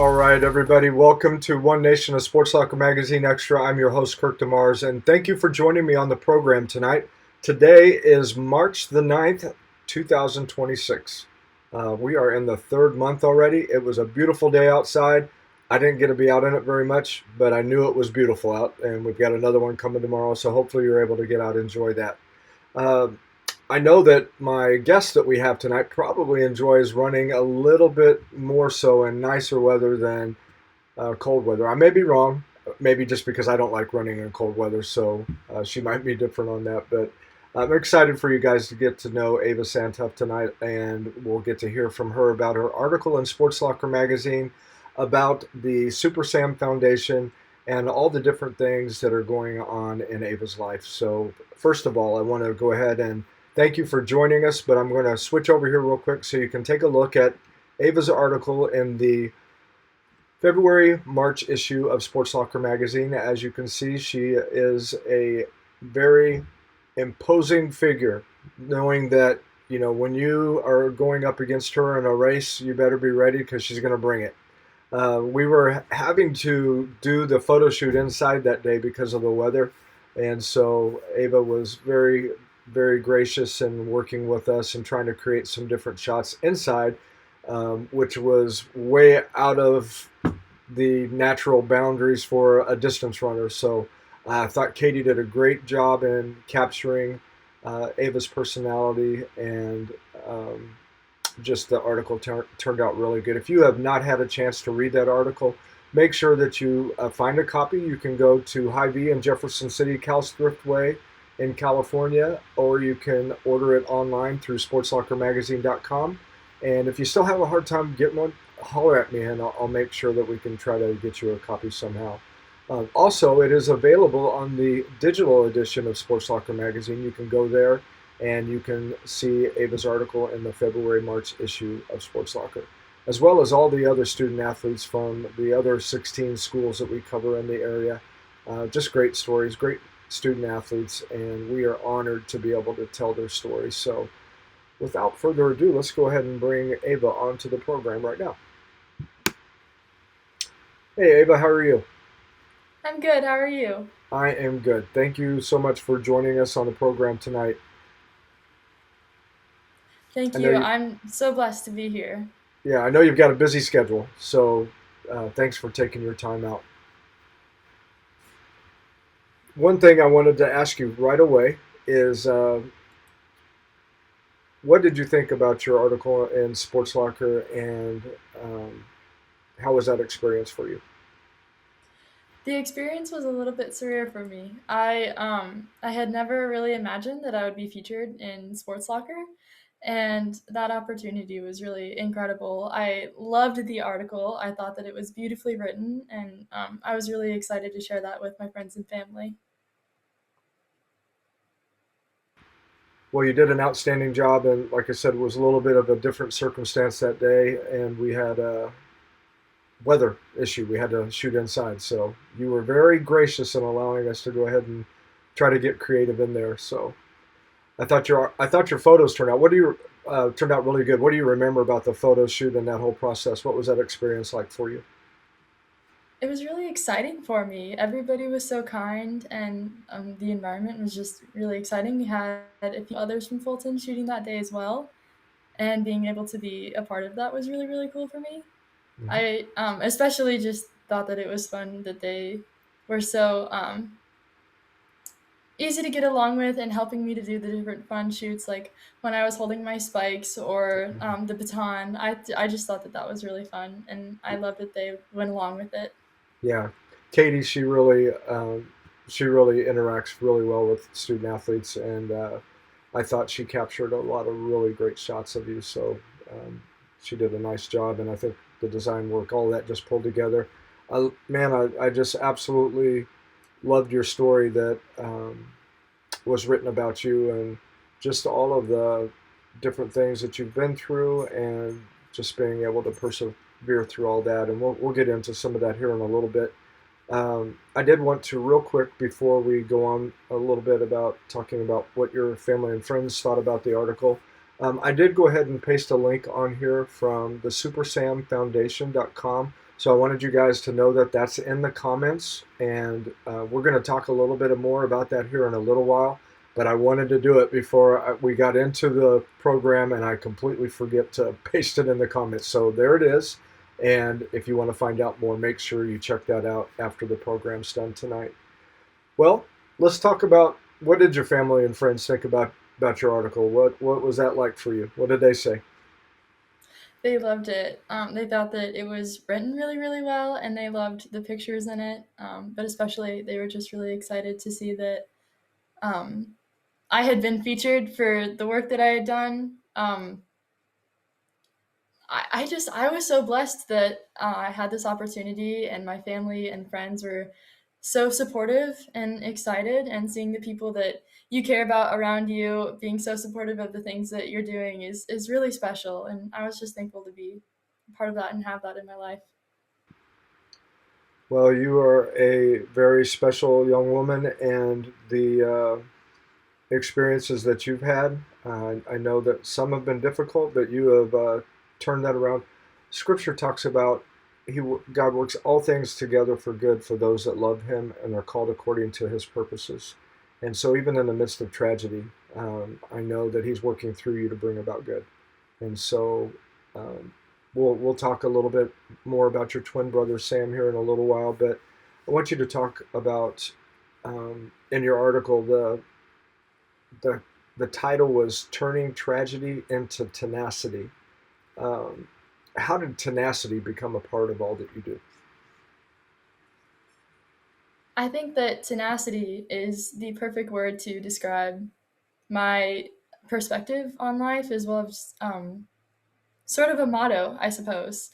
All right, everybody, welcome to One Nation of Sports Soccer Magazine Extra. I'm your host, Kirk DeMars, and thank you for joining me on the program tonight. Today is March the 9th, 2026. We are in the third month already. It was a beautiful day outside. I didn't get to be out in it very much, but I knew it was beautiful out, and we've got another one coming tomorrow, so hopefully you're able to get out and enjoy that. Uh, I know that my guest that we have tonight probably enjoys running a little bit more so in nicer weather than cold weather. I may be wrong, maybe just because I don't like running in cold weather, so she might be different on that. But I'm excited for you guys to get to know Ava Santhuff tonight, and we'll get to hear from her about her article in Sports Locker magazine about the Super Sam Foundation and all the different things that are going on in Ava's life. So, first of all, I want to go ahead and thank you for joining us, but I'm going to switch over here real quick so you can take a look at Ava's article in the February-March issue of Sports Locker magazine. As you can see, she is a very imposing figure, knowing that, when you are going up against her in a race, you better be ready because she's going to bring it. We were having to do the photo shoot inside that day because of the weather, and so Ava was very, very gracious in working with us and trying to create some different shots inside, which was way out of the natural boundaries for a distance runner. So I thought Katie did a great job in capturing Ava's personality, and just the article turned out really good. If you have not had a chance to read that article, make sure that you find a copy. You can go to Hy-Vee in Jefferson City, Cal's Thriftway in California, or you can order it online through sportslockermagazine.com. And if you still have a hard time getting one, holler at me and I'll make sure that we can try to get you a copy somehow. Also, it is available on the digital edition of Sports Locker magazine. You can go there and you can see Ava's article in the February-March issue of Sports Locker, as well as all the other student athletes from the other 16 schools that we cover in the area. Just great stories, great student athletes, and we are honored to be able to tell their stories. So without further ado, let's go ahead and bring Ava onto the program right now. Hey, Ava, how are you? I'm good. How are you? I am good. Thank you so much for joining us on the program tonight. Thank I know you. you, I'm so blessed to be here. yeah, I know you've got a busy schedule, so thanks for taking your time out. One thing I wanted to ask you right away is what did you think about your article in Sports Locker, and um, how was that experience for you? The experience was a little bit surreal for me. I had never really imagined that I would be featured in Sports Locker, and that opportunity was really incredible. I loved the article. I thought that it was beautifully written, and I was really excited to share that with my friends and family. Well, you did an outstanding job, and like I said, it was a little bit of a different circumstance that day, and we had a weather issue. We had to shoot inside, so you were very gracious in allowing us to go ahead and try to get creative in there. So I thought your photos turned out. What do you turned out really good? What do you remember about the photo shoot and that whole process? What was that experience like for you? It was really exciting for me. Everybody was so kind, and the environment was just really exciting. We had a few others from Fulton shooting that day as well, and being able to be a part of that was really, really cool for me. Mhm. I especially just thought that it was fun that they were so easy to get along with and helping me to do the different fun shoots, like when I was holding my spikes or the baton. I just thought that that was really fun, and I loved that they went along with it. Yeah, Katie, she really interacts really well with student athletes, and I thought she captured a lot of really great shots of you. So um, she did a nice job, and I think the design work, all that just pulled together. Man, I just absolutely loved your story that was written about you, and just all of the different things that you've been through, and just being able to persevere through all that. And we'll get into some of that here in a little bit. I did want to, real quick, before we go on a little bit about talking about what your family and friends thought about the article, I did go ahead and paste a link on here from the supersamfoundation.com. So I wanted you guys to know that that's in the comments, and we're going to talk a little bit more about that here in a little while. But I wanted to do it before we got into the program, and I completely forget to paste it in the comments. So there it is. And if you want to find out more, make sure you check that out after the program's done tonight. Well, let's talk about what did your family and friends think about your article? What was that like for you? What did they say? They loved it. They thought that it was written really, really well, and they loved the pictures in it. But especially, they were just really excited to see that um, I had been featured for the work that I had done. I was so blessed that I had this opportunity, and my family and friends were so supportive and excited, and seeing the people that you care about around you being so supportive of the things that you're doing is really special. And I was just thankful to be part of that and have that in my life. Well, you are a very special young woman, and the experiences that you've had, I know that some have been difficult, but you have turned that around. Scripture talks about God works all things together for good for those that love Him and are called according to His purposes. And so, even in the midst of tragedy, I know that He's working through you to bring about good. And so, um, we'll talk a little bit more about your twin brother Sam here in a little while. But I want you to talk about in your article the the title was "Turning Tragedy into Tenacity." Um, how did tenacity become a part of all that you do? I think that tenacity is the perfect word to describe my perspective on life, as well as sort of a motto, I suppose.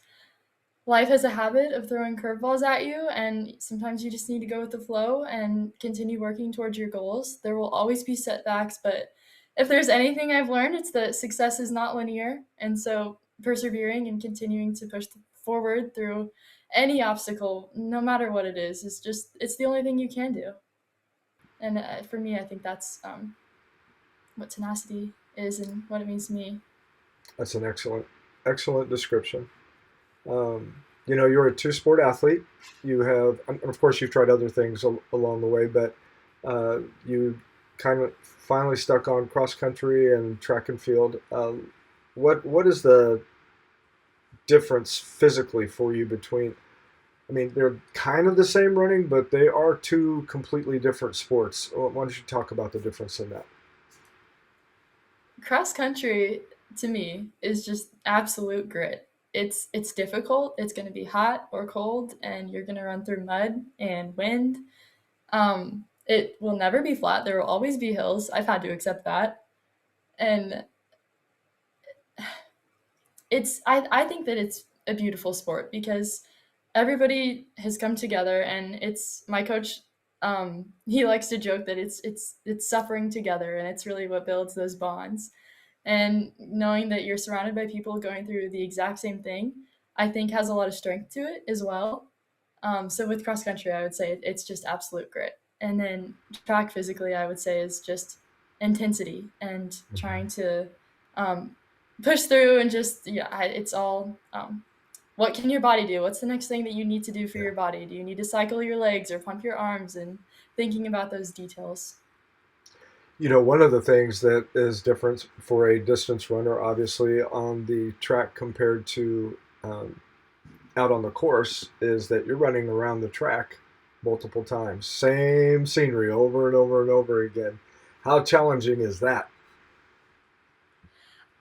Life has a habit of throwing curveballs at you, and sometimes you just need to go with the flow and continue working towards your goals. There will always be setbacks, but if there's anything I've learned, it's that success is not linear. And so persevering and continuing to push forward through any obstacle, no matter what it is just, it's the only thing you can do. And for me, I think that's what tenacity is and what it means to me. That's an excellent description. You're a two-sport athlete. You have, and of course, you've tried other things along the way, but you kind of finally stuck on cross country and track and field. What is the difference physically for you between? I mean, they're kind of the same running, but they are two completely different sports. Why don't you talk about the difference in that? Cross country to me is just absolute grit. It's difficult. It's going to be hot or cold, and you're going to run through mud and wind. It will never be flat. There will always be hills. I've had to accept that, and I think that it's a beautiful sport because everybody has come together, and it's my coach. He likes to joke that it's suffering together, and it's really what builds those bonds. And knowing that you're surrounded by people going through the exact same thing, I think has a lot of strength to it as well. So with cross country, I would say it's just absolute grit. And then track physically, I would say is just intensity and trying to um, push through and just, yeah, it's all what can your body do? What's the next thing that you need to do for Yeah. your body? Do you need to cycle your legs or pump your arms, and thinking about those details? One of the things that is different for a distance runner, obviously, on the track compared to out on the course, is that you're running around the track multiple times. Same scenery over and over and over again. How challenging is that?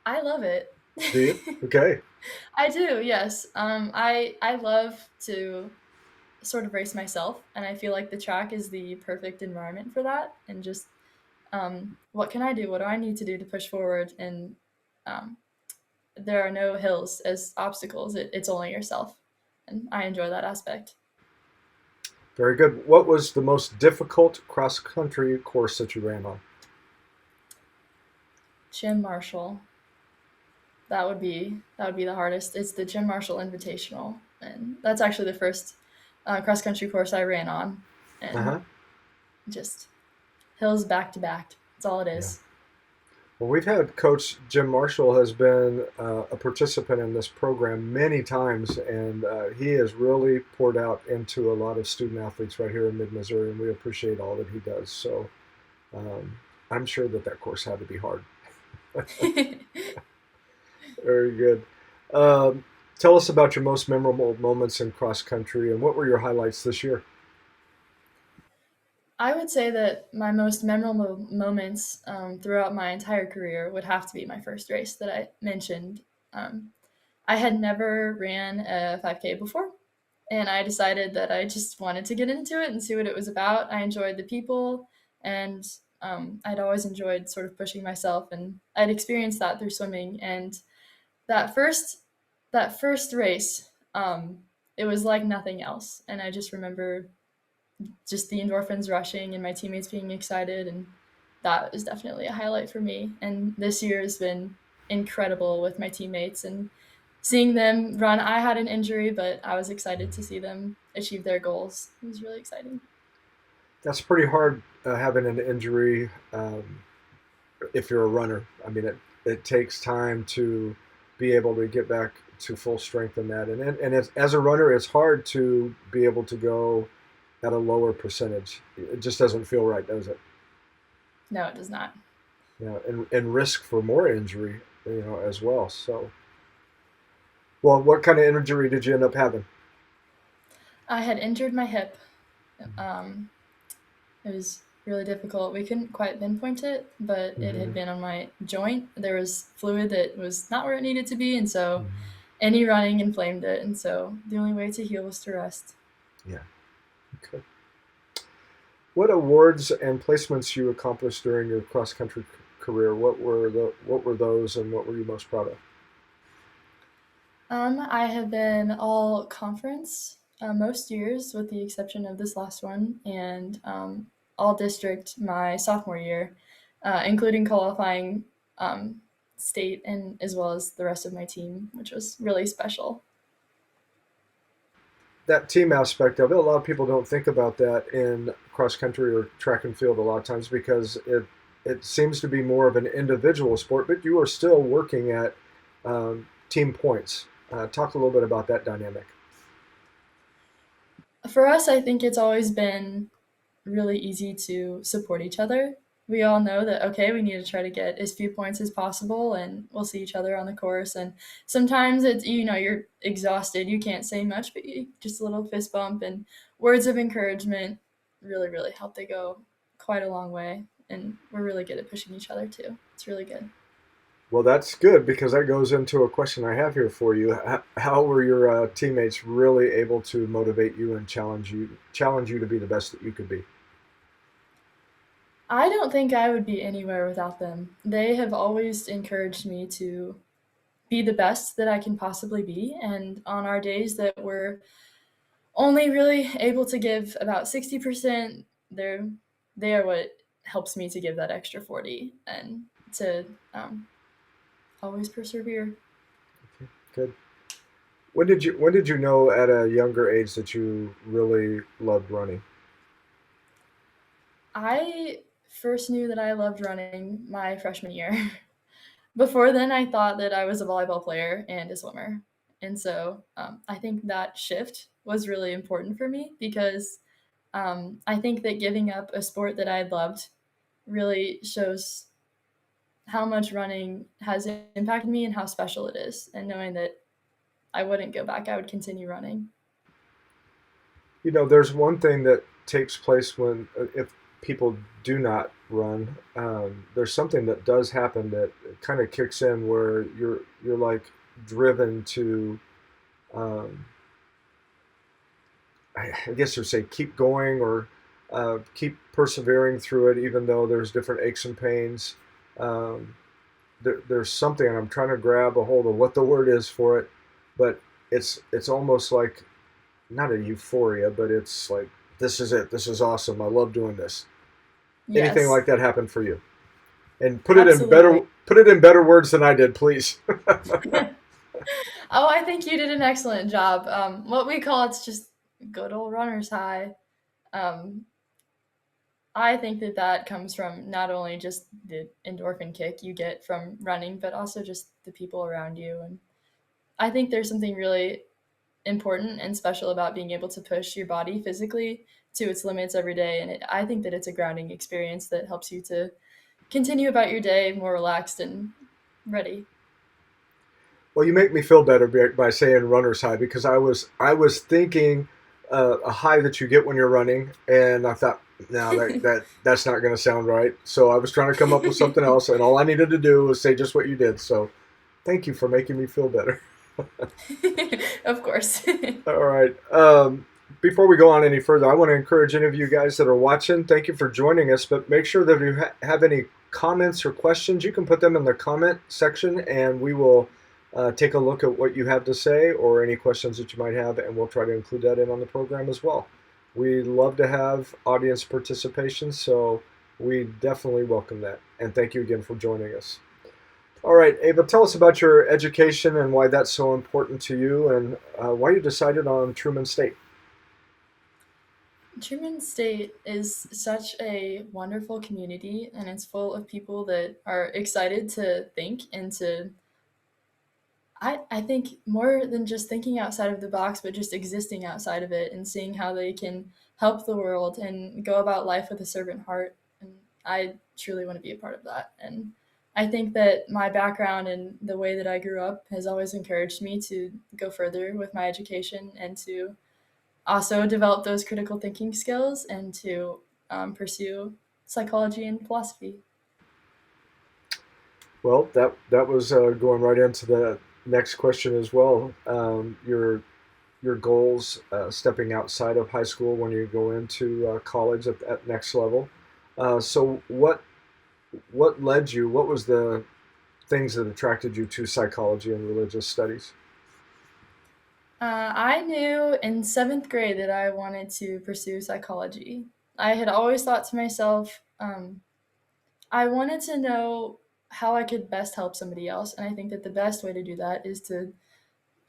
I love it. Do you? Okay. I do, yes. I love to sort of race myself, and I feel like the track is the perfect environment for that. And just what can I do? What do I need to do to push forward? And um, there are no hills as obstacles. It's only yourself, and I enjoy that aspect. Very good. What was the most difficult cross country course that you ran on? Jim Marshall. That would be the hardest. It's the Jim Marshall Invitational, and that's actually the first cross country course I ran on, Uh and huh. just hills back to back. That's all it Yeah. is. Well, we've had Coach Jim Marshall has been a participant in this program many times, and he has really poured out into a lot of student athletes right here in Mid Missouri, and we appreciate all that he does. So um, I'm sure that that course had to be hard. Very good. Um, Tell us about your most memorable moments in cross country, and what were your highlights this year? I would say that my most memorable moments throughout my entire career would have to be my first race that I mentioned. Um, I had never ran a 5K before, and I decided that I just wanted to get into it and see what it was about. I enjoyed the people, and I'd always enjoyed sort of pushing myself, and I'd experienced that through swimming. And that first that first race, it was like nothing else. And I just remember just the endorphins rushing and my teammates being excited, and that is definitely a highlight for me. And this year has been incredible with my teammates and seeing them run. I had an injury, but I was excited to see them achieve their goals. It was really exciting. That's pretty hard having an injury if you're a runner. I mean, it takes time to be able to get back to full strength in that. And as a runner, it's hard to be able to go at a lower percentage. It just doesn't feel right, does it? No, it does not. And risk for more injury, as well. So, well, what kind of injury did you end up having? I had injured my hip. Um, it was really difficult. We couldn't quite pinpoint it, but it had Mm-hmm. been on my joint. There was fluid that was not where it needed to be, and so Mm-hmm. any running inflamed it. And so the only way to heal was to rest. Yeah. Okay. What awards and placements you accomplished during your cross country career? What were those, and what were you most proud of? I have been all conference most years, with the exception of this last one, and all district my sophomore year, including qualifying um, state and as well as the rest of my team, which was really special. That team aspect of it, a lot of people don't think about that in cross country or track and field a lot of times because it seems to be more of an individual sport, but you are still working at team points. Talk a little bit about that dynamic. For us, I think it's always been really easy to support each other. We all know that, okay, we need to try to get as few points as possible, and we'll see each other on the course. And sometimes it's, you're exhausted, you can't say much, but just a little fist bump and words of encouragement really, really help. They go quite a long way. And we're really good at pushing each other too. It's really good. Well, that's good because that goes into a question I have here for you. How were your teammates really able to motivate you and challenge you to be the best that you could be? I don't think I would be anywhere without them. They have always encouraged me to be the best that I can possibly be. And on our days that we're only really able to give about 60%, they are what helps me to give that extra 40 and to um, always persevere. Good. When did you know at a younger age that you really loved running? I first knew that I loved running my freshman year. Before then, I thought that I was a volleyball player and a swimmer. And so I think that shift was really important for me because I think that giving up a sport that I loved really shows how much running has impacted me and how special it is. And knowing that I wouldn't go back, I would continue running. There's one thing that takes place when if people do not run. There's something that does happen that kind of kicks in where you're like driven to, um, I guess you'd say, keep going or keep persevering through it, even though there's different aches and pains. Um, there's something, and I'm trying to grab a hold of what the word is for it, but it's almost like not a euphoria, but it's like this is it. This is awesome. I love doing this. Anything Yes, like that happen for you? And absolutely. put it in better words than I did, please. Oh, I think you did an excellent job. What we call it's just good old runner's high. Um, I think that that comes from not only just the endorphin kick you get from running, but also just the people around you. And I think there's something really important and special about being able to push your body physically to its limits every day. And I think that it's a grounding experience that helps you to continue about your day more relaxed and ready. Well, you make me feel better by saying runner's high because I was thinking a high that you get when you're running, and I thought, no, that's not going to sound right. So I was trying to come up with something else, and all I needed to do was say just what you did. So thank you for making me feel better. Of course. All right. Before we go on any further, I want to encourage any of you guys that are watching. Thank you for joining us, but make sure that if you have any comments or questions, you can put them in the comment section, and we will take a look at what you have to say or any questions that you might have, and we'll try to include that in on the program as well. We love to have audience participation, so we definitely welcome that. And thank you again for joining us. All right, Ava, tell us about your education and why that's so important to you, and why you decided on Truman State. Truman State is such a wonderful community, and it's full of people that are excited to think and to I think more than just thinking outside of the box, but just existing outside of it and seeing how they can help the world and go about life with a servant heart. And I truly want to be a part of that. And I think that my background and the way that I grew up has always encouraged me to go further with my education and to also develop those critical thinking skills and to pursue psychology and philosophy. Well, that was going right into the next question as well. Your goals stepping outside of high school when you go into college at next level. So what led you? What was the things that attracted you to psychology and religious studies? I knew in seventh grade that I wanted to pursue psychology. I had always thought to myself, I wanted to know how I could best help somebody else. And I think that the best way to do that is to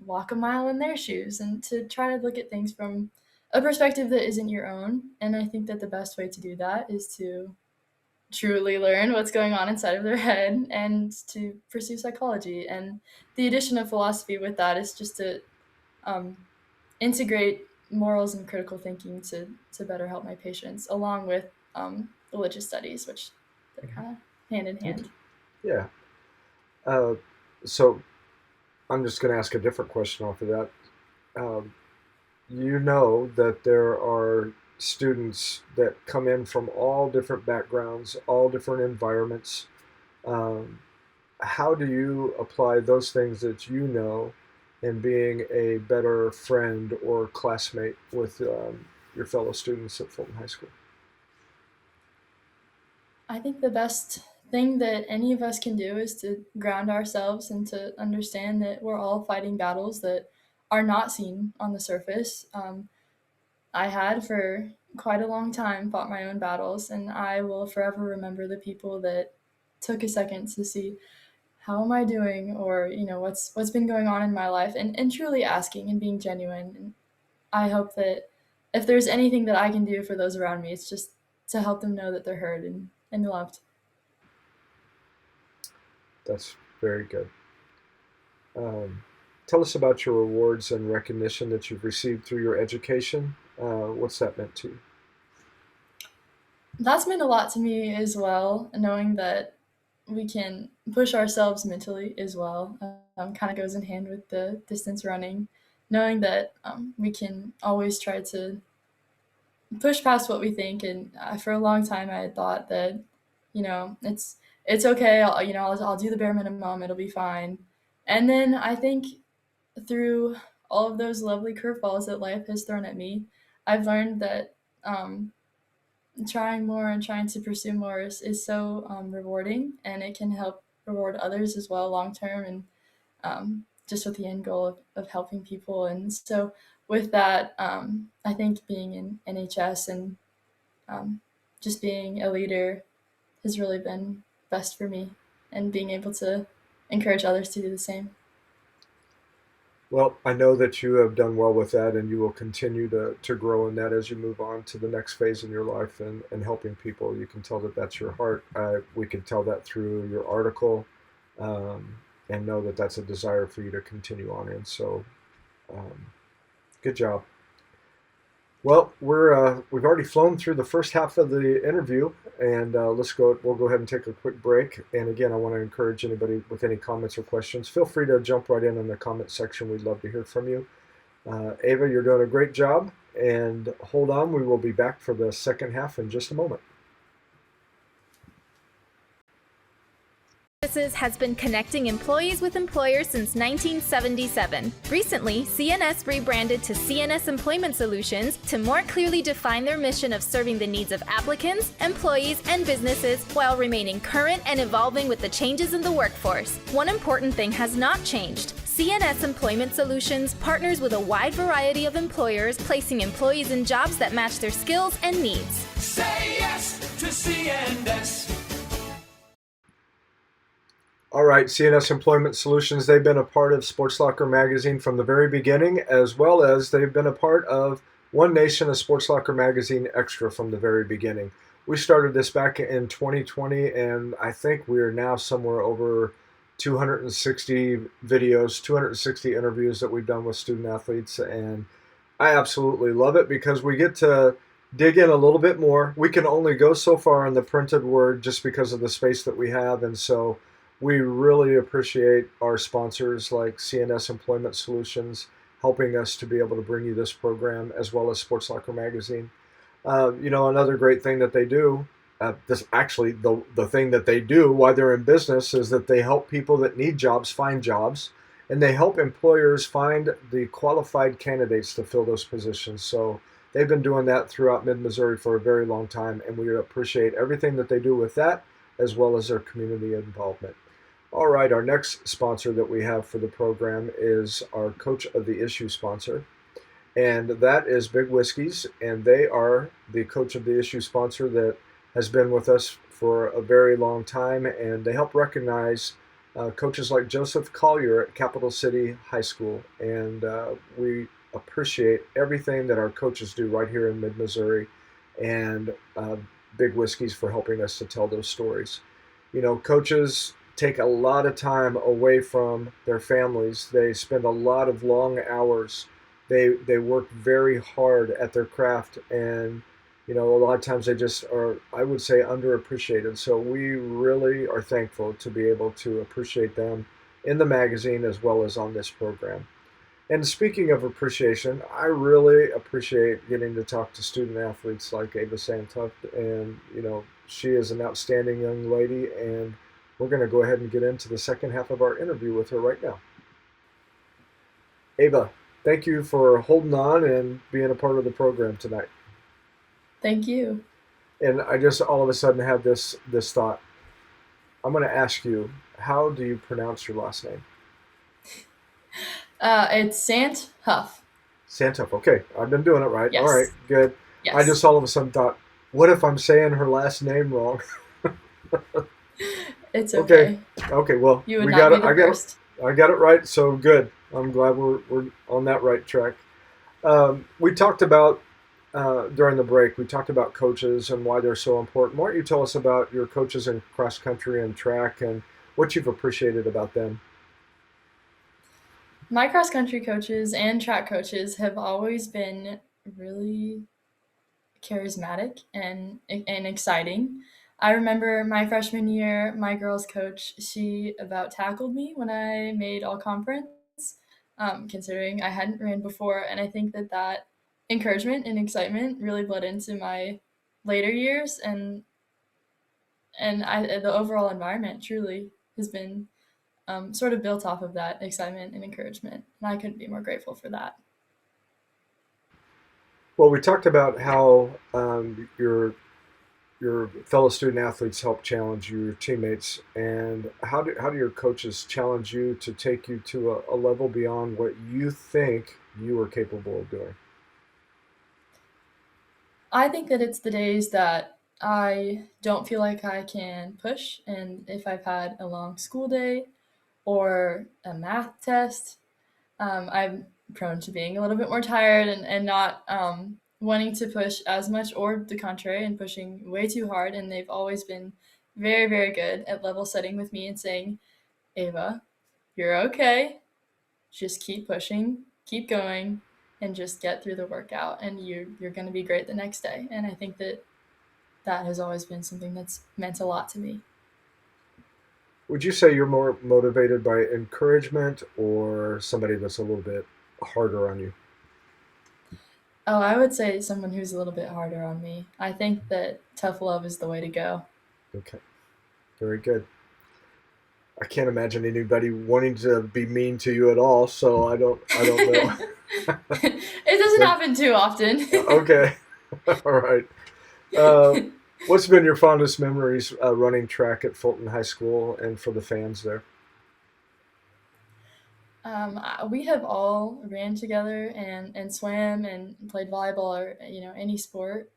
walk a mile in their shoes and to try to look at things from a perspective that isn't your own. And I think that the best way to do that is to truly learn what's going on inside of their head and to pursue psychology. And the addition of philosophy with that is just to um, integrate morals and critical thinking to better help my patients, along with religious studies, which they're kind of hand in Okay. hand. Yeah. Uh, so I'm just going to ask a different question off of that. Um, you know that there are students that come in from all different backgrounds, all different environments. Um, how do you apply those things that you know in being a better friend or classmate with your fellow students at Fulton High School? I think the best thing that any of us can do is to ground ourselves and to understand that we're all fighting battles that are not seen on the surface. I had for quite a long time fought my own battles, and I will forever remember the people that took a second to see how am I doing, or what's been going on in my life, and truly asking and being genuine. And I hope that if there's anything that I can do for those around me, it's just to help them know that they're heard and loved. That's very good. Um, Tell us about your awards and recognition that you've received through your education. What's that meant to you? That's meant a lot to me as well, knowing that we can push ourselves mentally as well. Kind of goes in hand with the distance running, knowing that we can always try to push past what we think. And for a long time, I had thought that, it's okay. I'll do the bare minimum. It'll be fine. And then I think through all of those lovely curveballs that life has thrown at me, I've learned that um, trying more and trying to pursue more is so rewarding, and it can help reward others as well long term, and just with the end goal of helping people. And so with that, I think being in NHS and um, just being a leader has really been best for me, and being able to encourage others to do the same. Well, I know that you have done well with that, and you will continue to grow in that as you move on to the next phase in your life and helping people. You can tell that that's your heart. We can tell that through your article, um, and know that that's a desire for you to continue on in. So, um, good job. Well, we've already flown through the first half of the interview, and let's go. We'll go ahead and take a quick break. And again, I want to encourage anybody with any comments or questions. Feel free to jump right in the comment section. We'd love to hear from you. Ava, you're doing a great job. And hold on, we will be back for the second half in just a moment. Services has been connecting employees with employers since 1977. Recently, CNS rebranded to CNS Employment Solutions to more clearly define their mission of serving the needs of applicants, employees, and businesses while remaining current and evolving with the changes in the workforce. One important thing has not changed. CNS Employment Solutions partners with a wide variety of employers, placing employees in jobs that match their skills and needs. Say yes to CNS. All right, CNS Employment Solutions, they've been a part of Sports Locker Magazine from the very beginning, as well as they've been a part of One Nation, a Sports Locker Magazine Extra from the very beginning. We started this back in 2020, and I think we are now somewhere over 260 videos, 260 interviews that we've done with student athletes, and I absolutely love it because we get to dig in a little bit more. We can only go so far in the printed word just because of the space that we have, and so we really appreciate our sponsors like CNS Employment Solutions helping us to be able to bring you this program as well as Sports Locker Magazine. Another great thing that they do, this actually the thing that they do while they're in business is that they help people that need jobs find jobs, and they help employers find the qualified candidates to fill those positions. So they've been doing that throughout Mid-Missouri for a very long time, and we appreciate everything that they do with that as well as their community involvement. All right, our next sponsor that we have for the program is our Coach of the Issue sponsor, and that is Big Whiskeys, and they are the Coach of the Issue sponsor that has been with us for a very long time, and they help recognize coaches like Joseph Collier at Capital City High School, and we appreciate everything that our coaches do right here in Mid-Missouri, and Big Whiskeys for helping us to tell those stories. Coaches take a lot of time away from their families. They spend a lot of long hours. They work very hard at their craft, and a lot of times they just are, I would say, underappreciated. So we really are thankful to be able to appreciate them in the magazine as well as on this program. And speaking of appreciation, I really appreciate getting to talk to student athletes like Ava Santhuff, and she is an outstanding young lady, and we're going to go ahead and get into the second half of our interview with her right now. Ava, thank you for holding on and being a part of the program tonight. Thank you. And I just all of a sudden had this thought. I'm going to ask you, how do you pronounce your last name? It's Sant Huff. Santhuff. Okay, I've been doing it right. All right, Yes. good. I Yes. just all of a sudden thought, what if I'm saying her last name wrong? It's Okay. okay. Okay. Well, You would we not got be it. the first. I got it right. So good. I'm glad we're on that right track. We talked about during the break. We talked about coaches and why they're so important. Why don't you tell us about your coaches in cross country and track and what you've appreciated about them? My cross country coaches and track coaches have always been really charismatic and exciting. I remember my freshman year, my girls coach, she about tackled me when I made all conference, considering I hadn't ran before, and I think that encouragement and excitement really bled into my later years, and the overall environment truly has been sort of built off of that excitement and encouragement, and I couldn't be more grateful for that. Well, we talked about how your fellow student athletes help challenge you, your teammates, and how do your coaches challenge you to take you to a level beyond what you think you are capable of doing? I think that it's the days that I don't feel like I can push, and if I've had a long school day or a math test, I'm prone to being a little bit more tired and not wanting to push as much, or the contrary, and pushing way too hard. And they've always been very, very good at level setting with me and saying, Ava, you're okay. Just keep pushing, keep going, and just get through the workout, and you're going to be great the next day. And I think that that has always been something that's meant a lot to me. Would you say you're more motivated by encouragement or somebody that's a little bit harder on you? Oh, I would say someone who's a little bit harder on me. I think that tough love is the way to go. Okay, very good. I can't imagine anybody wanting to be mean to you at all, so I don't know. It doesn't happen too often. Okay, all right. Uh, what's been your fondest memories running track at Fulton High School and for the fans there? We have all ran together and swam and played volleyball, or any sport,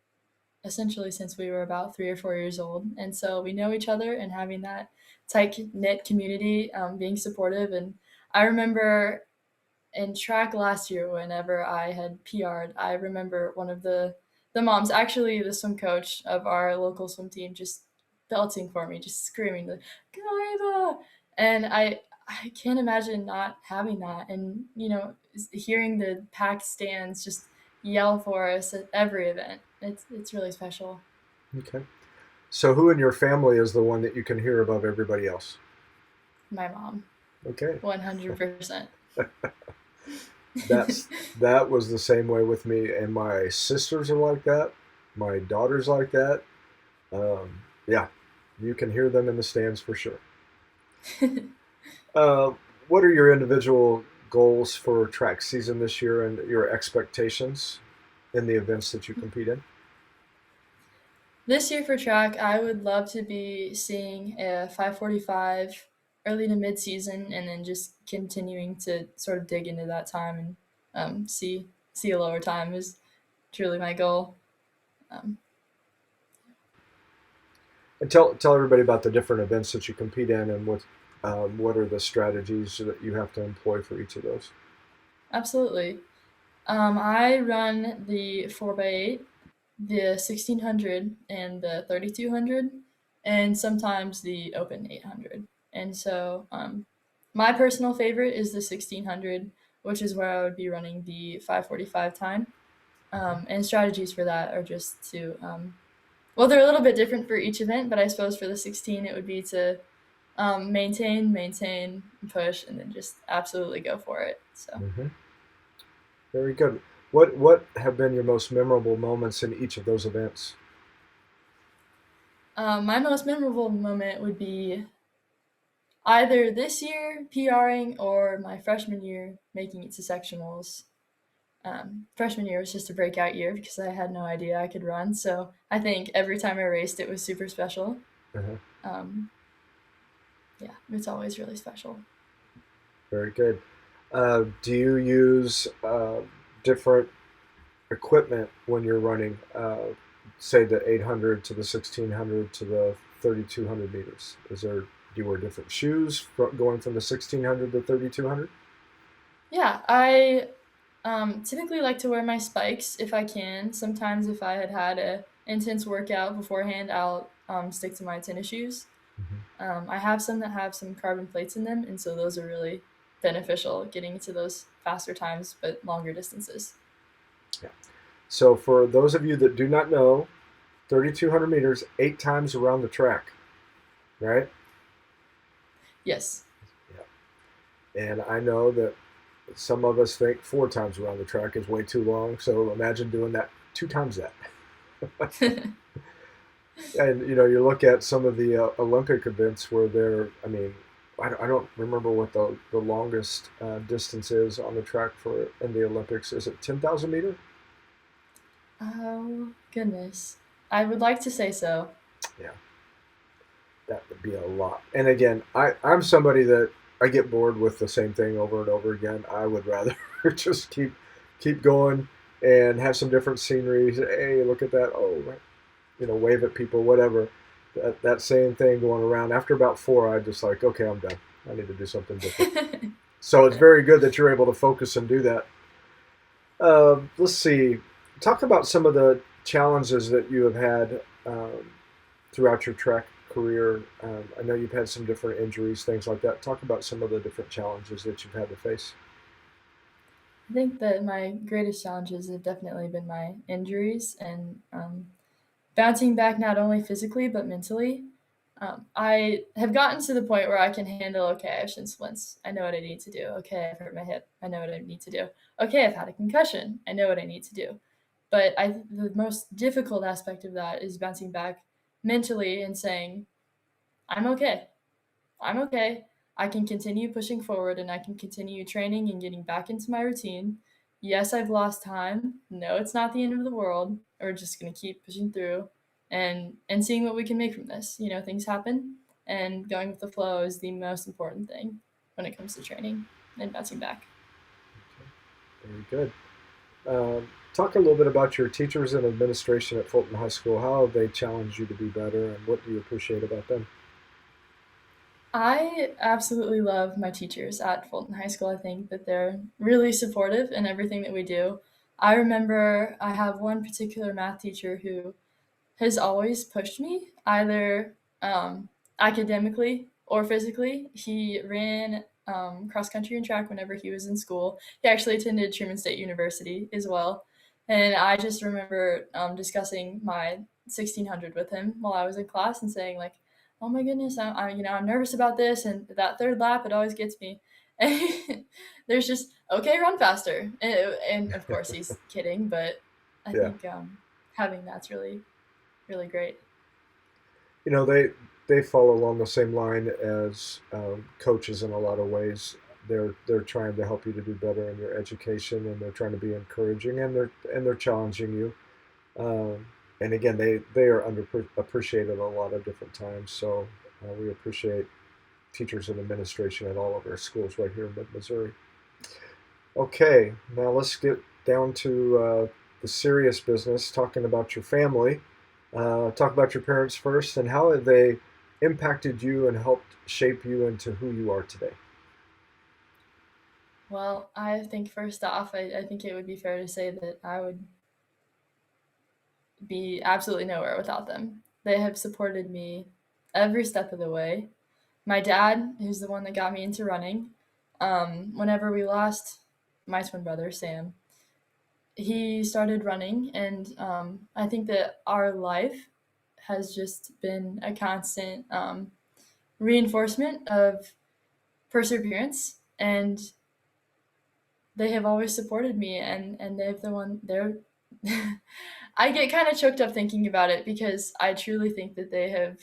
essentially since we were about 3 or 4 years old, and so we know each other, and having that tight knit community, being supportive. And I remember in track last year, whenever I had PR'd, I remember one of the moms, actually the swim coach of our local swim team, just belting for me, just screaming, like, "Go Ava!" And I can't imagine not having that, and hearing the packed stands just yell for us at every event. It's really special. Okay. So who in your family is the one that you can hear above everybody else? My mom, Okay. 100%. That's that was the same way with me, and my sisters are like that. My daughter's like that. Yeah, you can hear them in the stands for sure. Uh, what are your individual goals for track season this year, and your expectations in the events that you compete in? This year for track, I would love to be seeing a 5:45 early to mid season, and then just continuing to sort of dig into that time and see a lower time is truly my goal. Um, And tell everybody about the different events that you compete in, and what are the strategies that you have to employ for each of those. Absolutely. I run the 4x8, the 1600, and the 3200, and sometimes the open 800. And so, my personal favorite is the 1600, which is where I would be running the 5:45 time. And strategies for that are just to, well, they're a little bit different for each event, but I suppose for the 16, it would be to maintain, push, and then just absolutely go for it. So. Hmm. Very good. What have been your most memorable moments in each of those events? My most memorable moment would be either this year PRing or my freshman year making it to sectionals. Freshman year was just a breakout year because I had no idea I could run. So I think every time I raced, it was super special. Uh-huh. Um, yeah, it's always really special. Very good. Do you use different equipment when you're running, say the 800 to the 1600 to the 3200 meters? Do you wear different shoes going from the 1600 to 3200? Yeah, I typically like to wear my spikes if I can. Sometimes if I had a intense workout beforehand, I'll stick to my tennis shoes. Hmm. I have some that have some carbon plates in them, and so those are really beneficial getting to those faster times but longer distances. Yeah. So for those of you that do not know, 3200 meters, 8 times around the track, right? Yes. Yeah. And I know that some of us think 4 times around the track is way too long. So imagine doing that 2 times that. And you look at some of the Olympic events where I mean, I don't remember what the longest distance is on the track for in the Olympics. Is it 10,000 meter? Oh, goodness. I would like to say so. Yeah, that would be a lot. And again, I'm somebody that I get bored with the same thing over and over again. I would rather just keep going and have some different scenery. Hey, look at that! Oh, wave at people, whatever. That same thing going around. After about four, I just like, okay, I'm done. I need to do something different. So it's Yeah. very good that you're able to focus and do that. Let's see. Talk about some of the challenges that you have had throughout your track career. I know you've had some different injuries, things like that. Talk about some of the different challenges that you've had to face. I think that my greatest challenges have definitely been my injuries and bouncing back not only physically but mentally. I have gotten to the point where I can handle, okay, I have shin splints. I know what I need to do. Okay, I've hurt my hip. I know what I need to do. Okay, I've had a concussion. I know what I need to do. But the most difficult aspect of that is bouncing back mentally and saying, I'm okay. I'm okay. I can continue pushing forward and I can continue training and getting back into my routine. Yes, I've lost time. No, it's not the end of the world. We're just going to keep pushing through and seeing what we can make from this. You know, things happen and going with the flow is the most important thing when it comes to training and bouncing back. Very good. Talk a little bit about your teachers and administration at Fulton High School. How have they challenged you to be better, and what do you appreciate about them? I absolutely love my teachers at Fulton High School. I think that they're really supportive in everything that we do. I remember I have one particular math teacher who has always pushed me, either academically or physically. He ran cross country and track whenever he was in school. He actually attended Truman State University as well. And I just remember discussing my 1600 with him while I was in class and saying, like, oh my goodness, I'm nervous about this. And that third lap, it always gets me. And there's just, okay, run faster. And of course, he's kidding, but I Yeah, think having that's really great. they follow along the same line as coaches in a lot of ways. They're trying to help you to do better in your education, and they're trying to be encouraging, and they're challenging you. Um, and again, they are appreciated a lot of different times. So we appreciate teachers and administration at all of our schools right here in Mid Missouri. Okay, now let's get down to the serious business, talking about your family. Talk about your parents first, and how have they impacted you and helped shape you into who you are today? Well, I think first off, I think it would be fair to say that I would be absolutely nowhere without them. They have supported me every step of the way. My dad, who's the one that got me into running, whenever we lost my twin brother, Sam, he started running. And I think that our life has just been a constant reinforcement of perseverance. And they have always supported me, and they're I get kind of choked up thinking about it because I truly think that they have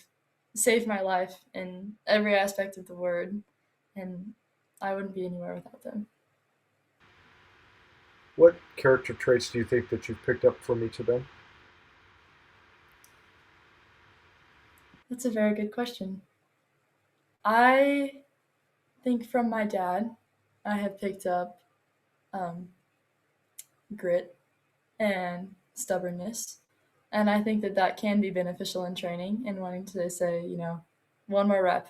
saved my life in every aspect of the word, and I wouldn't be anywhere without them. What character traits do you think that you've picked up from each of them? That's a very good question. I think from my dad I have picked up um, grit and stubbornness. And I think that that can be beneficial in training and wanting to say, one more rep.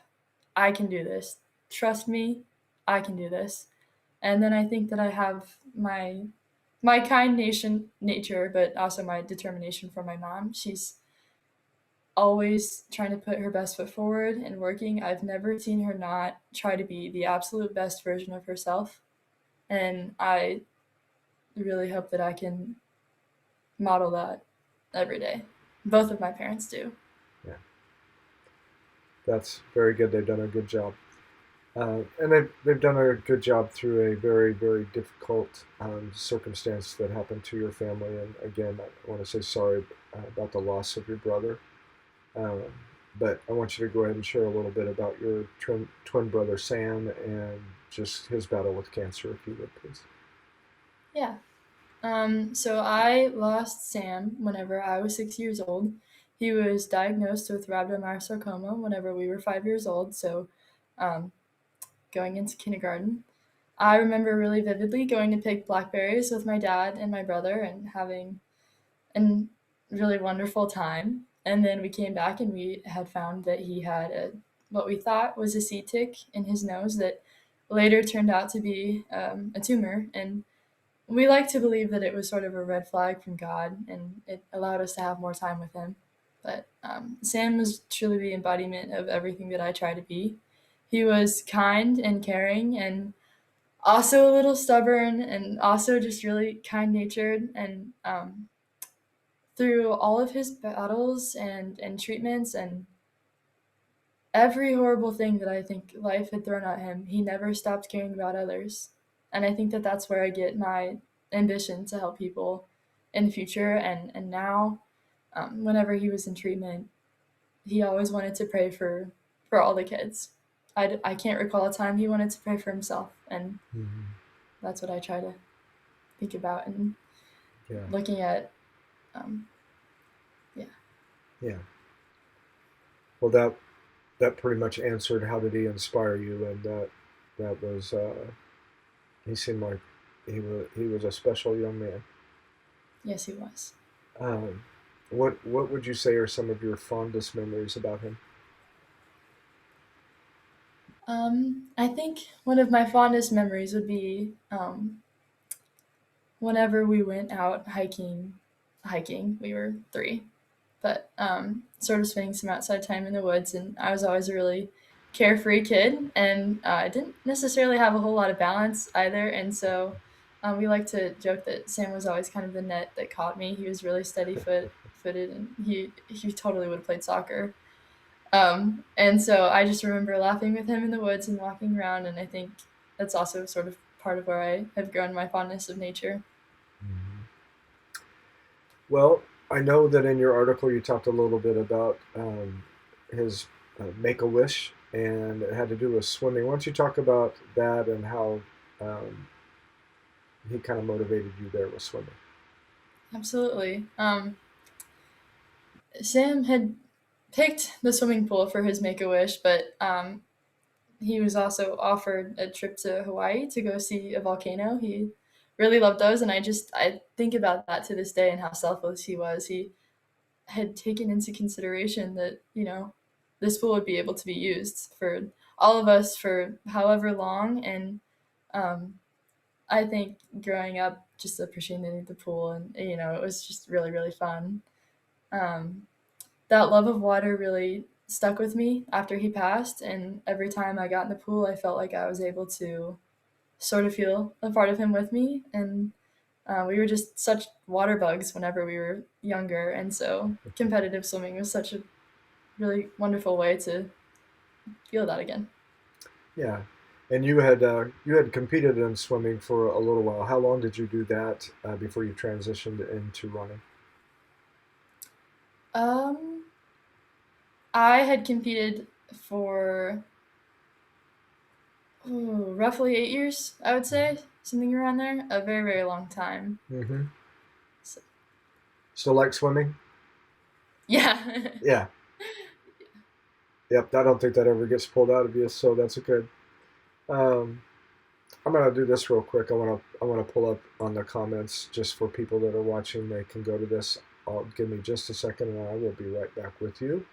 I can do this. Trust me, I can do this. And then I think that I have my kind nation nature, but also my determination from my mom. She's always trying to put her best foot forward and working. I've never seen her not try to be the absolute best version of herself. And I really hope that I can model that every day. Both of my parents do. Yeah, that's very good. They've done a good job. And they've done a good job through a very, very difficult circumstance that happened to your family. And again, I want to say sorry about the loss of your brother. Um, but I want you to go ahead and share a little bit about your twin brother Sam and just his battle with cancer, if you would, please. Yeah. So I lost Sam whenever I was 6 years old. He was diagnosed with rhabdomyosarcoma whenever we were 5 years old. So, um, going into kindergarten, I remember really vividly going to pick blackberries with my dad and my brother and having a really wonderful time. And then we came back and we had found that he had what we thought was a seed tick in his nose that later turned out to be a tumor. And we like to believe that it was sort of a red flag from God and it allowed us to have more time with Him. But Sam was truly the embodiment of everything that I try to be. He was kind and caring and also a little stubborn and also just really kind natured. And through all of his battles and treatments and every horrible thing that I think life had thrown at him, he never stopped caring about others. And I think that that's where I get my ambition to help people in the future. And now, whenever he was in treatment, he always wanted to pray for all the kids. I can't recall a time he wanted to pray for himself. And Hmm. that's what I try to think about and Yeah, looking at, um, yeah. yeah. Well, that pretty much answered how did he inspire you, and that was he seemed like he was a special young man. Yes, he was. Um, what would you say are some of your fondest memories about him? I think one of my fondest memories would be whenever we went out hiking, we were three, but sort of spending some outside time in the woods. And I was always a really carefree kid, and I didn't necessarily have a whole lot of balance either. And so we like to joke that Sam was always kind of the net that caught me. He was really footed, and he totally would have played soccer. And so I just remember laughing with him in the woods and walking around, and I think that's also sort of part of where I have grown my fondness of nature. Mhm. Well, I know that in your article you talked a little bit about his Make a Wish, and it had to do with swimming. Why don't you talk about that and how um, he kind of motivated you there with swimming? Absolutely. Sam had picked the swimming pool for his Make a Wish, but he was also offered a trip to Hawaii to go see a volcano. He really loved those, and I think about that to this day and how selfless he was. He had taken into consideration that this pool would be able to be used for all of us for however long. And um, I think growing up just appreciating the pool, and it was just really really fun. um, that love of water really stuck with me after he passed, and every time I got in the pool I felt like I was able to sort of feel a part of him with me. And we were just such water bugs whenever we were younger, and so competitive swimming was such a really wonderful way to feel that again. Yeah, and you had competed in swimming for a little while. How long did you do that before you transitioned into running? Um, I had competed for roughly 8 years, I would say, something around there, a very, very long time. Mm-hmm. So, Still like swimming? yeah. Yeah. Yep. I don't think that ever gets pulled out of you, so that's good. Um, I'm gonna do this real quick. I wanna pull up on the comments just for people that are watching. They can go to this. Give me just a second, and I will be right back with you.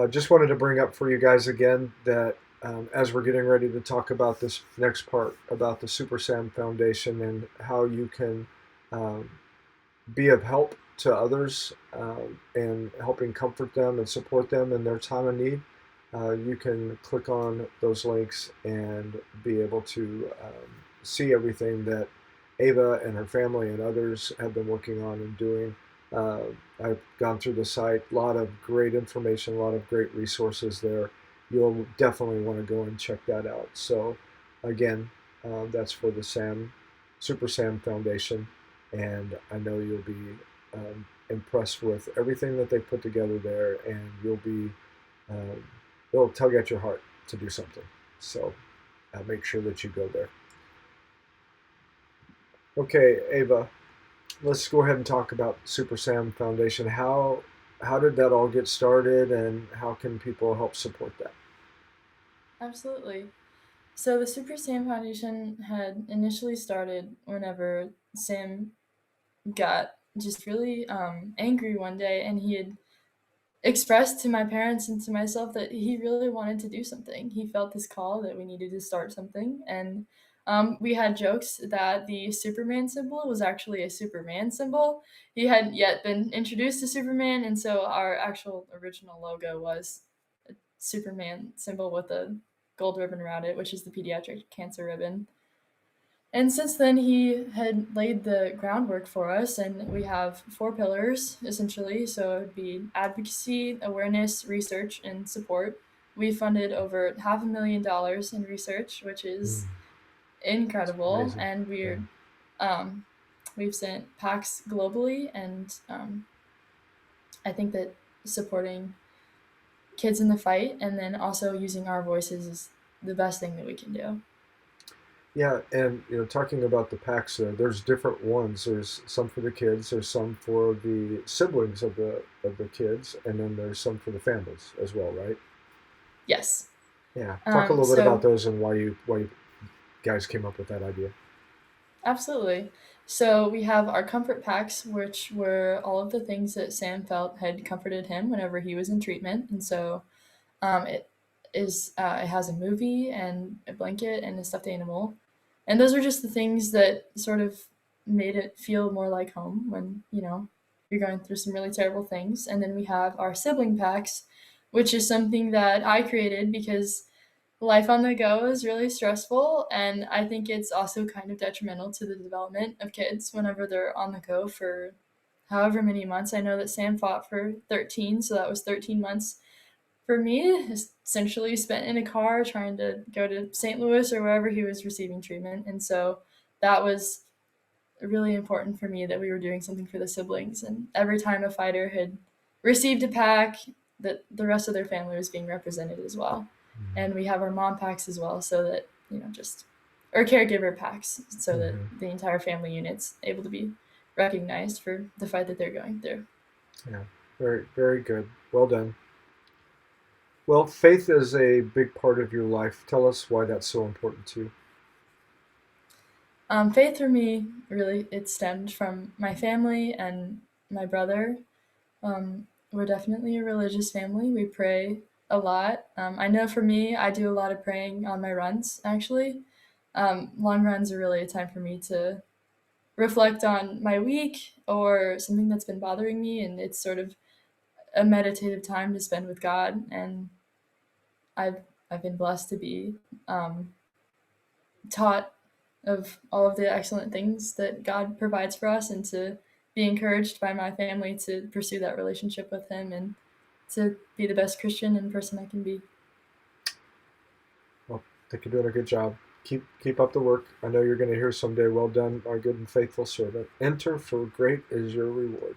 Just wanted to bring up for you guys again that as we're getting ready to talk about this next part about the Super Sam Foundation and how you can um, be of help to others and helping comfort them and support them in their time of need, you can click on those links and be able to see everything that Ava and her family and others have been working on and doing. Uh, I've gone through the site, a lot of great information, a lot of great resources there. You'll definitely want to go and check that out. So, again, that's for the Super Sam Foundation, and I know you'll be impressed with everything that they've put together there, and um, it'll tug at your heart to do something. So make sure that you go there. Okay, Ava, let's go ahead and talk about Super Sam Foundation. How did that all get started, and how can people help support that? Absolutely. So the Super Sam Foundation had initially started whenever Sam got just really angry one day, and he had expressed to my parents and to myself that he really wanted to do something. He felt this call that we needed to start something. And we had jokes that the Superman symbol was actually a Superman symbol. He hadn't yet been introduced to Superman, and so our actual original logo was a Superman symbol with a gold ribbon around it, which is the pediatric cancer ribbon. And since then, he had laid the groundwork for us, and we have four pillars essentially. So it would be advocacy, awareness, research, and support. We funded over $500,000 in research, which is Mm, it's incredible, amazing. and Yeah. um, we've sent packs globally, and I think that supporting kids in the fight and then also using our voices is the best thing that we can do. Yeah, and talking about the packs, there's different ones. There's some for the kids, there's some for the siblings of the kids, and then there's some for the families as well, right? Yes. Yeah. Talk a little bit about So those and why you guys came up with that idea. absolutely. So we have our comfort packs, which were all of the things that Sam felt had comforted him whenever he was in treatment. And so it it has a movie and a blanket and a stuffed animal, and those are just the things that sort of made it feel more like home when you're going through some really terrible things. And then we have our sibling packs, which is something that I created because life on the go is really stressful, and I think it's also kind of detrimental to the development of kids whenever they're on the go for however many months. I know that Sam fought for 13, so that was 13 months for me, essentially spent in a car trying to go to St. Louis or wherever he was receiving treatment. And so that was really important for me that we were doing something for the siblings. And every time a fighter had received a pack, that the rest of their family was being represented as well. And we have our mom packs as well, so that, just, or caregiver packs, so that Hmm. the entire family unit's able to be recognized for the fight that they're going through. Yeah. Very, very good. Well done. Well, faith is a big part of your life. Tell us why that's so important to you. Faith for me, really, it stemmed from my family and my brother. We're definitely a religious family. We pray a lot. I know for me, I do a lot of praying on my runs, actually. Long runs are really a time for me to reflect on my week or something that's been bothering me, and it's sort of a meditative time to spend with God. And I've, I've been blessed to be um, taught of all of the excellent things that God provides for us, and to be encouraged by my family to pursue that relationship with Him and to be the best Christian and person I can be. Well, I think you're doing a good job. Keep up the work. I know you're going to hear someday. Well done, my good and faithful servant. Enter, for great is your reward.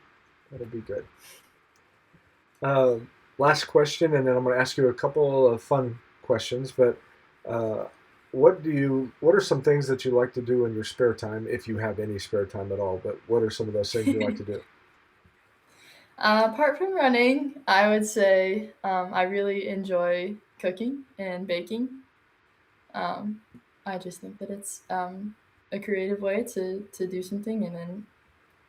That'll be good. Uh, Last question, and then I'm going to ask you a couple of fun questions. But uh, what are some things that you like to do in your spare time, if you have any spare time at all? But what are some of those things you like to do? Apart from running, I would say I really enjoy cooking and baking. Um, I just think that it's a creative way to do something, and then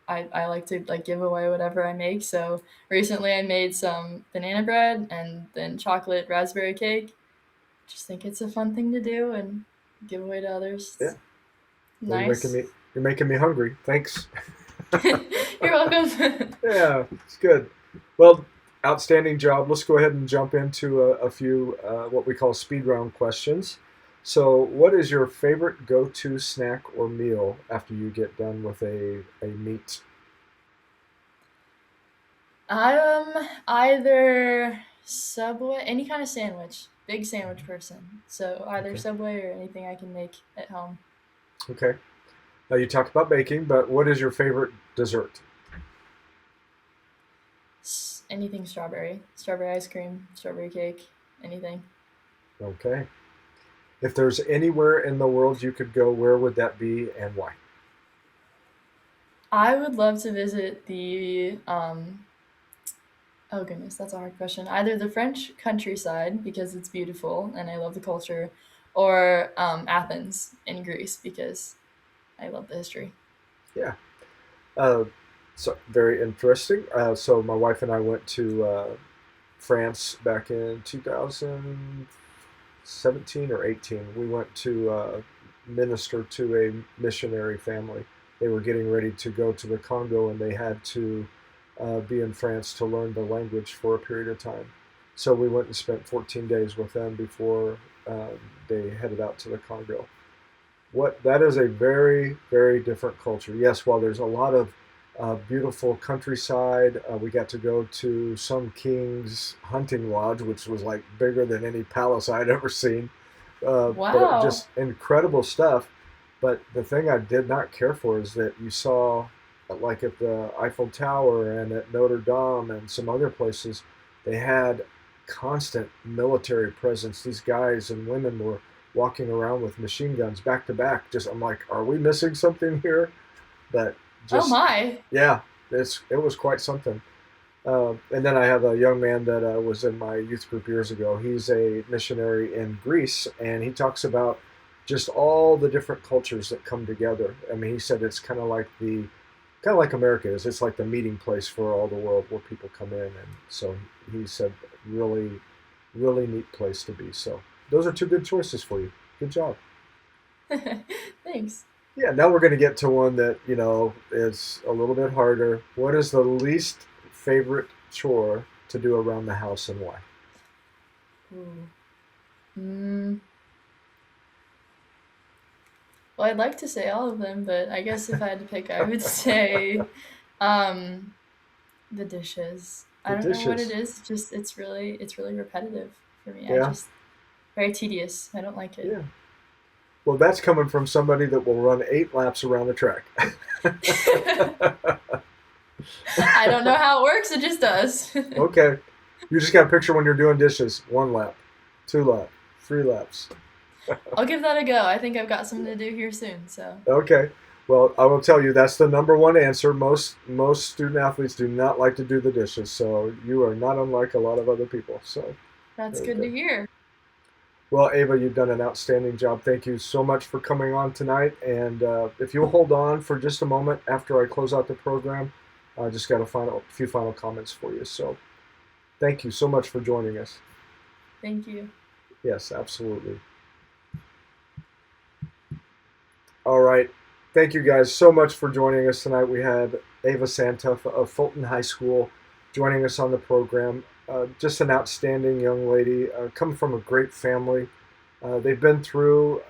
I like to like give away whatever I make. So recently I made some banana bread and then chocolate raspberry cake. Just think it's a fun thing to do and give away to others. Yeah. It's Well, nice. you're making me hungry. Thanks. You're welcome. Yeah, it's good. Well, outstanding job. Let's go ahead and jump into a few what we call speed round questions. So, what is your favorite go-to snack or meal after you get done with a meat? Either Subway, any kind of sandwich. Big sandwich person. So either Okay. Subway or anything I can make at home. Okay. Now you talked about baking, but what is your favorite dessert? Anything strawberry. Strawberry ice cream, strawberry cake, anything. Okay. If there's anywhere in the world you could go, where would that be and why? I would love to visit the oh goodness, that's a hard question. Either the French countryside because it's beautiful and I love the culture, or Athens in Greece because I love the history. Yeah. Uh, so very interesting. So my wife and I went to France back in 2017 or 18. We went to minister to a missionary family. They were getting ready to go to the Congo, and they had to be in France to learn the language for a period of time. So we went and spent 14 days with them before they headed out to the Congo. What that is a very, very different culture. Yes, while there's a lot of beautiful countryside, we got to go to some king's hunting lodge, which was like bigger than any palace I'd ever seen. But Wow. just incredible stuff. But the thing I did not care for is that you saw, like at the Eiffel Tower and at Notre Dame and some other places, they had constant military presence. These guys and women were walking around with machine guns back to back. Just I'm like, are we missing something here? But Oh just my. yeah, it was quite something. And then I have a young man that was in my youth group years ago. He's a missionary in Greece, and he talks about just all the different cultures that come together. I mean, he said it's kind of like America is. It's like the meeting place for all the world where people come in, and so he said really, really neat place to be. So those are two good choices for you. Good job. Thanks. Yeah, now we're going to get to one that, is a little bit harder. What is the least favorite chore to do around the house and why? Ooh. Mm, well, I'd like to say all of them, but I guess if I had to pick, I would say um, the dishes. The I don't know what it dishes. is. Just it's really repetitive for me. I Yeah, just very tedious. I don't like it. yeah. Well, that's coming from somebody that will run 8 laps around the track. I don't know how it works. It just does. Okay. You just got to picture when you're doing dishes 1 lap, 2 lap, 3 laps. I'll give that a go. I think I've got something to do here soon. So Okay. Well, I will tell you that's the number one answer. Most student athletes do not like to do the dishes, so you are not unlike a lot of other people. So that's very good to good. hear. Well, Ava, you've done an outstanding job. Thank you so much for coming on tonight. And if you'll hold on for just a moment after I close out the program, I just got a few final comments for you. So thank you so much for joining us. Thank you. Yes, absolutely. All right. Thank you guys so much for joining us tonight. We had Ava Santhuff of Fulton High School joining us on the program. Just an outstanding young lady, come from a great family. They've been through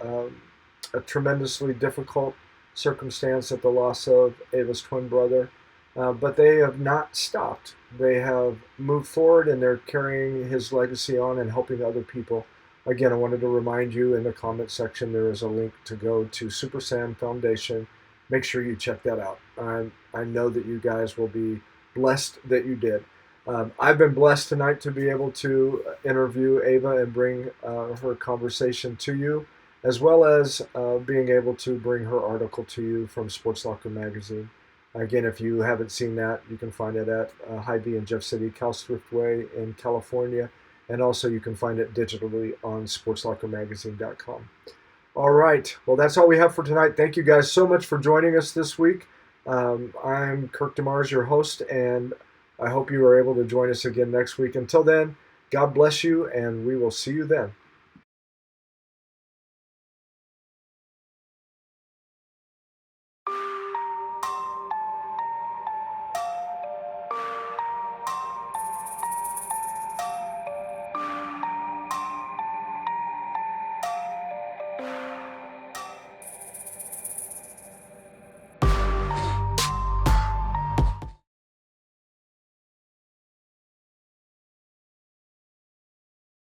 a tremendously difficult circumstance at the loss of Ava's twin brother, but they have not stopped. They have moved forward and they're carrying his legacy on and helping other people. Again, I wanted to remind you in the comment section there is a link to go to Super Sam Foundation. Make sure you check that out. I know that you guys will be blessed that you did. I've been blessed tonight to be able to interview Ava and bring her conversation to you, as well as being able to bring her article to you from Sports Locker Magazine. Again, if you haven't seen that, you can find it at Hy-Vee in Jeff City, Cal Swiftway in California, and also you can find it digitally on sportslockermagazine.com. All right, well, that's all we have for tonight. Thank you guys so much for joining us this week. I'm Kirk DeMars, your host, and I hope you are able to join us again next week. Until then, God bless you, and we will see you then.